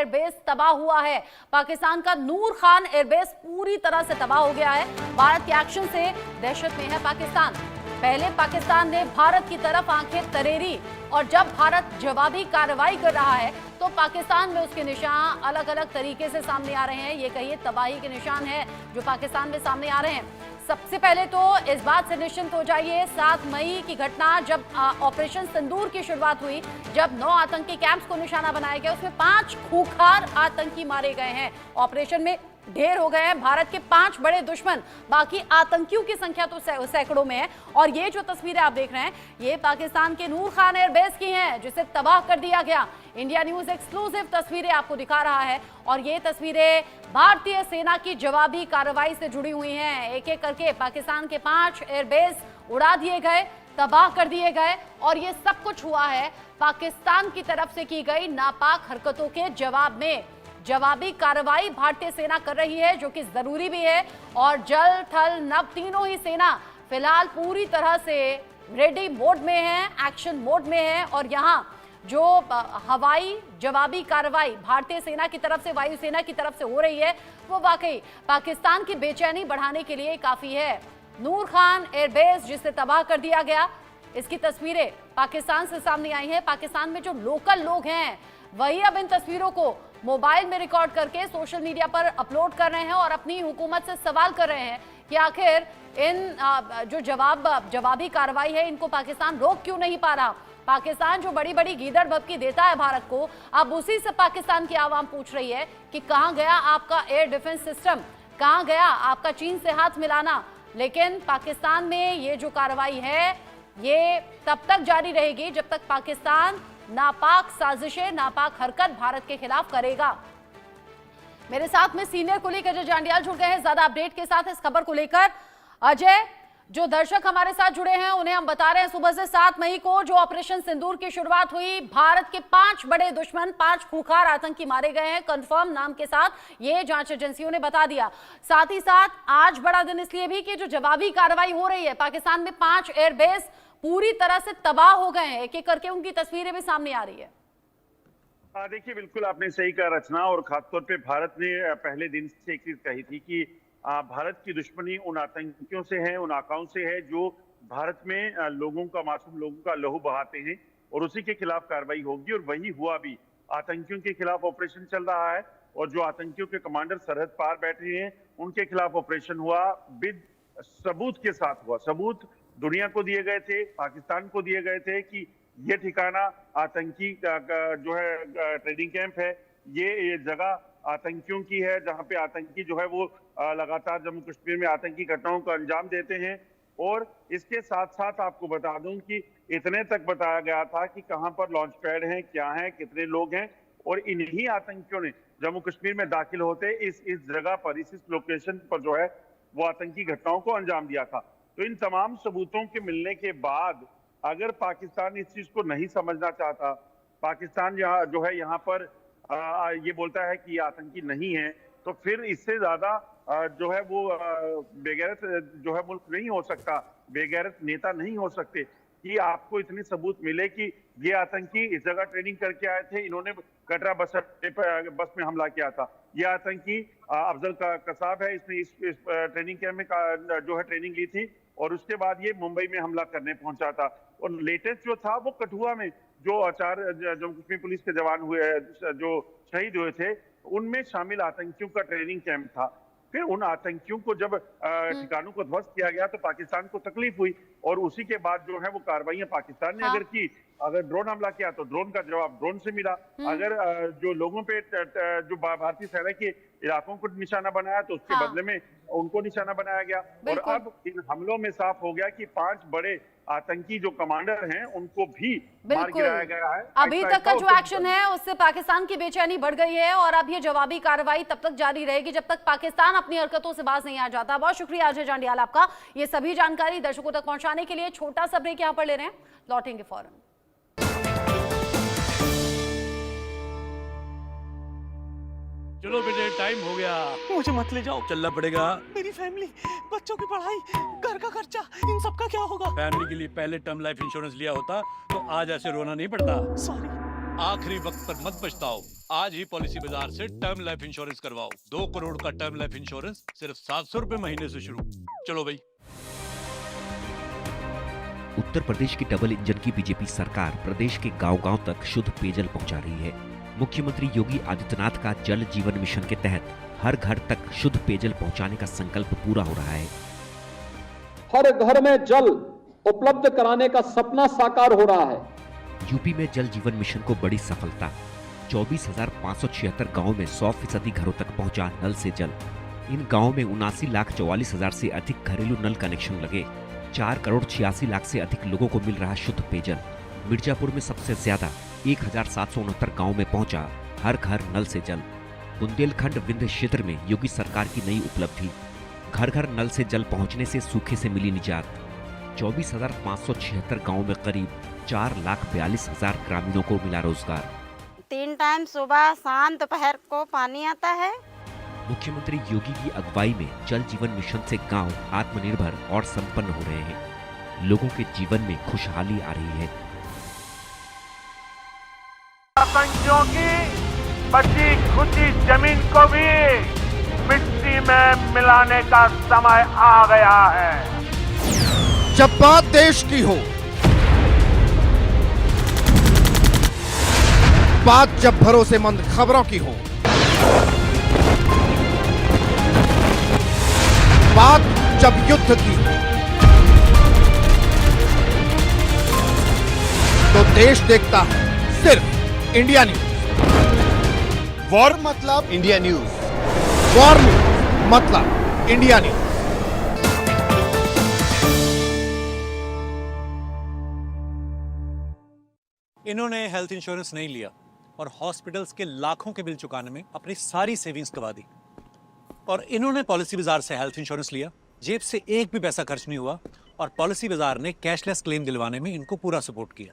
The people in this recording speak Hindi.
एयरबेस तबाह हुआ है। पाकिस्तान का नूर खान एयरबेस पूरी तरह से तबाह हो गया है। भारत के एक्शन से दहशत में है पाकिस्तान। पहले पाकिस्तान ने भारत की तरफ आंखें तरेरी और जब भारत जवाबी कार्रवाई कर रहा है तो पाकिस्तान में उसके निशान अलग अलग तरीके से सामने आ रहे हैं। ये कहिए तबाही के निशान है जो पाकिस्तान में सामने आ रहे हैं। सबसे पहले तो इस बात से निश्चिंत हो जाइए, 7 मई की घटना जब ऑपरेशन सिंदूर की शुरुआत हुई, जब 9 आतंकी कैंप्स को निशाना बनाया गया, उसमें 5 खूंखार आतंकी मारे गए हैं। ऑपरेशन में ढेर हो गए हैं भारत के 5 बड़े दुश्मन, बाकी आतंकियों की संख्या तो सैकड़ों में है। और ये जो तस्वीरें आप देख रहे हैं ये पाकिस्तान के नूर खान एयरबेस की हैं जिसे तबाह कर दिया गया। इंडिया न्यूज एक्सक्लूसिव तस्वीरें आपको दिखा रहा है और ये तस्वीरें भारतीय सेना की जवाबी कार्रवाई से जुड़ी हुई हैं। एक एक करके पाकिस्तान के 5 एयरबेस उड़ा दिए गए, तबाह कर दिए गए और ये सब कुछ हुआ है पाकिस्तान की तरफ से की गई नापाक हरकतों के जवाब में। जवाबी कार्रवाई भारतीय सेना कर रही है जो कि जरूरी भी है और जल थल नभ तीनों ही सेना फिलहाल पूरी तरह से रेडी मोड में है, एक्शन मोड में है। और यहाँ जो हवाई जवाबी कार्रवाई भारतीय सेना की तरफ से वायुसेना की तरफ से हो रही है वो वाकई पाकिस्तान की बेचैनी बढ़ाने के लिए काफी है। नूर खान एयरबेस जिसे तबाह कर दिया गया, इसकी तस्वीरें पाकिस्तान से सामने आई हैं। पाकिस्तान में जो लोकल लोग हैं वही अब इन तस्वीरों को मोबाइल में रिकॉर्ड करके सोशल मीडिया पर अपलोड कर रहे हैं और अपनी हुकूमत से सवाल कर रहे हैं कि आखिर इन जो जवाबी कार्रवाई है इनको पाकिस्तान रोक क्यों नहीं पा रहा। पाकिस्तान जो बड़ी बड़ी गीदड़ भभकी देता है भारत को, अब उसी से पाकिस्तान की आवाम पूछ रही है कि कहां गया आपका एयर डिफेंस सिस्टम, कहां गया आपका चीन से हाथ मिलाना। लेकिन पाकिस्तान में ये जो कार्रवाई है ये तब तक जारी रहेगी जब तक पाकिस्तान नापाक साजिशें, नापाक हरकत भारत के खिलाफ करेगा। मेरे साथ में सीनियर कुलीग अजय जांडियाल जुड़ गए हैं ज्यादा अपडेट के साथ इस खबर को लेकर। अजय, जो दर्शक हमारे साथ जुड़े हैं उन्हें हम बता रहे हैं सुबह से 7 मई को जो ऑपरेशन सिंदूर की शुरुआत हुई, भारत के 5 बड़े दुश्मन, 5 खूंखार आतंकी मारे गए हैं कंफर्म नाम के साथ, ये जांच एजेंसियों ने बता दिया। साथ ही साथ आज बड़ा दिन इसलिए भी कि जो जवाबी कार्रवाई हो रही है, पाकिस्तान में 5 एयरबेस पूरी तरह से तबाह हो गए हैं, एक एक करके उनकी तस्वीरें भी सामने आ रही है। देखिए, बिल्कुल आपने सही कहा रचना, और खासतौर पे भारत ने पहले दिन से एक चीज कही थी कि भारत की दुश्मनी उन आतंकियों से है, उन आकाओं से है जो भारत में लोगों का, मासूम लोगों का लहू बहाते हैं, और उसी के खिलाफ कार्रवाई होगी। और वही हुआ भी, आतंकियों के खिलाफ ऑपरेशन चल रहा है और जो आतंकियों के कमांडर सरहद पार बैठे हैं उनके खिलाफ ऑपरेशन हुआ, विद सबूत के साथ हुआ। सबूत दुनिया को दिए गए थे, पाकिस्तान को दिए गए थे कि ये ठिकाना आतंकी जो है ट्रेनिंग कैंप है, ये जगह आतंकियों की है जहां पे आतंकी जो है वो लगातार जम्मू कश्मीर में आतंकी घटनाओं को अंजाम देते हैं। और इसके साथ साथ आपको बता दूं कि इतने तक बताया गया था कि कहां पर लॉन्च पैड है, क्या है, कितने लोग हैं, और इन्हीं आतंकियों ने जम्मू कश्मीर में दाखिल होते इस जगह पर, इस लोकेशन पर जो है वो आतंकी घटनाओं को अंजाम दिया था। तो इन तमाम सबूतों के मिलने के बाद अगर पाकिस्तान इस चीज को नहीं समझना चाहता, पाकिस्तान यहाँ जो है यहाँ पर ये बोलता है कि ये आतंकी नहीं है, तो फिर इससे ज्यादा जो है वो बेगैरत जो है मुल्क नहीं हो सकता, बेगैरत नेता नहीं हो सकते कि आपको इतने सबूत मिले कि ये आतंकी इस जगह ट्रेनिंग करके आए थे, इन्होंने कटरा बस में हमला किया था, ये आतंकी अफजल कसाब है, इसने इस ट्रेनिंग कैंप में जो है ट्रेनिंग ली थी और उसके बाद ये मुंबई में हमला करने पहुंचा था। और लेटेस्ट जो था वो कठुआ में जो 4 जम्मू कश्मीर पुलिस के जवान हुए, जो शहीद हुए थे, उनमें शामिल आतंकियों का ट्रेनिंग कैंप था। फिर उन आतंकियों को जब ठिकानों को ध्वस्त किया गया तो पाकिस्तान को तकलीफ हुई और उसी के बाद जो है वो कार्रवाइयां पाकिस्तान ने अगर की, अगर ड्रोन हमला किया तो ड्रोन का जवाब ड्रोन से मिला, अगर जो लोगों पे जो भारतीय सेना के इलाकों को निशाना बनाया तो उसके बदले में उनको निशाना बनाया गया। और अब इन हमलों में साफ हो गया कि 5 बड़े आतंकी जो कमांडर हैं उनको भी मार गिराया गया है। अभी तक का जो एक्शन है उससे पाकिस्तान की बेचैनी बढ़ गई है और अब ये जवाबी कार्रवाई तब तक जारी रहेगी जब तक पाकिस्तान अपनी हरकतों से बाज नहीं आ जाता। बहुत शुक्रिया अजय जांडियाल आपका ये सभी जानकारी दर्शकों तक पहुंचाने के लिए। छोटा सा ब्रेक यहाँ पर ले रहे हैं, लौटेंगे फौरन। चलो बेटे, टाइम हो गया। मुझे मत ले जाओ। चलना पड़ेगा। मेरी फैमिली, बच्चों की पढ़ाई, घर का खर्चा, इन सब का क्या होगा? फैमिली के लिए पहले टर्म लाइफ इंश्योरेंस लिया होता तो आज ऐसे रोना नहीं पड़ता। सॉरी, आखिरी वक्त पर मत पछताओ, आज ही पॉलिसी बाजार से टर्म लाइफ इंश्योरेंस करवाओ। 2 करोड़ का टर्म लाइफ इंश्योरेंस सिर्फ 700 रुपए महीने से शुरू। चलो भाई। उत्तर प्रदेश की डबल इंजन की बीजेपी सरकार प्रदेश के गांव-गांव तक शुद्ध पेयजल पहुंचा रही है। मुख्यमंत्री योगी आदित्यनाथ का जल जीवन मिशन के तहत हर घर तक शुद्ध पेयजल पहुंचाने का संकल्प पूरा हो रहा है। हर घर में जल उपलब्ध कराने का सपना साकार हो रहा है। यूपी में जल जीवन मिशन को बड़ी सफलता। 24,576 गाँव में 100% घरों तक पहुंचा नल से जल। इन गाँव में 79,44,000 से अधिक घरेलू नल कनेक्शन लगे। 4,86,00,000 से अधिक लोगों को मिल रहा शुद्ध पेयजल। मिर्जापुर में सबसे ज्यादा 1,769 गाँव में पहुंचा हर घर नल से जल। बुंदेलखंड विंध्य क्षेत्र में योगी सरकार की नई उपलब्धि। घर घर नल से जल पहुंचने से सूखे से मिली निजात। 24,576 गाँव में करीब 4,42,000 ग्रामीणों को मिला रोजगार। 3 टाइम सुबह शाम दोपहर को पानी आता है। मुख्यमंत्री योगी की अगुवाई में जल जीवन मिशन से गांव आत्मनिर्भर और संपन्न हो रहे हैं। लोगों के जीवन में खुशहाली आ रही है। आतंकियों की बची खुची जमीन को भी मिट्टी में मिलाने का समय आ गया है। जब बात देश की हो, बात जब भरोसेमंद खबरों की हो, बात जब युद्ध की हो, तो देश देखता है सिर्फ इंडिया न्यूज। वॉर मतलब इंडिया न्यूज, वॉर न्यूज मतलब इंडिया न्यूज। इन्होंने हेल्थ इंश्योरेंस नहीं लिया और हॉस्पिटल्स के लाखों के बिल चुकाने में अपनी सारी सेविंग्स गवा दी। और इन्होंने पॉलिसी बाजार से हेल्थ इंश्योरेंस लिया, जेब से एक भी पैसा खर्च नहीं हुआ और पॉलिसी बाजार ने कैशलेस क्लेम दिलवाने में इनको पूरा सपोर्ट किया।